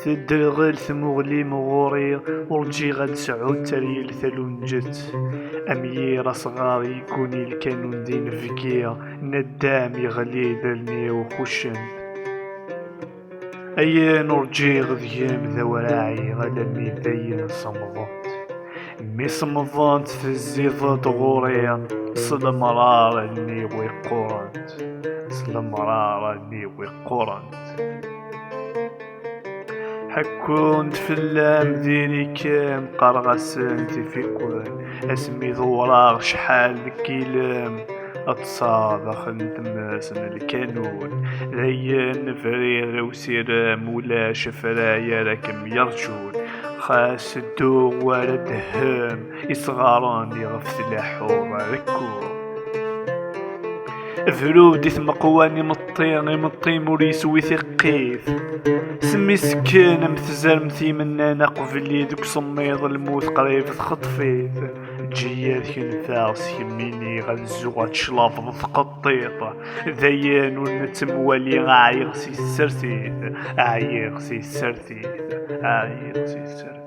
تدغل ثمغلي مغوري ورجي غاد سعود تريل ثلونجت أمير صغار يكوني الكانون دين فكيا ندام يغلي ذلني وخشن أي نرجي غذيام ذا وراعي غلمي ذين صمضات مي صمضات في الزيضة غوريا صل مرار اللي ويقورنت صل مرار اللي ويقورنت حكونت في اللام ديني كام قرغسنت في كون اسمي ذوراغ شحال ذكيلام اتصابخ نتماسن الكانون ريان فريغ وسيرام ولا شفرايا راكم يرجون خاس الدوغ ورد هام يصغران يغف سلاحو ركون فرودي ثم قواني مطي موريس ويثقيف سمي سكان متزار مثيمنا قبلي دوك صميض الموت قريب تخطفيت جيات كنفاس يميني غنزوغ تشلاف ثقطيط ذيان ونتموالي عايغ سي السرتيت عايغ سي السرتيت عايغ سي السرتيت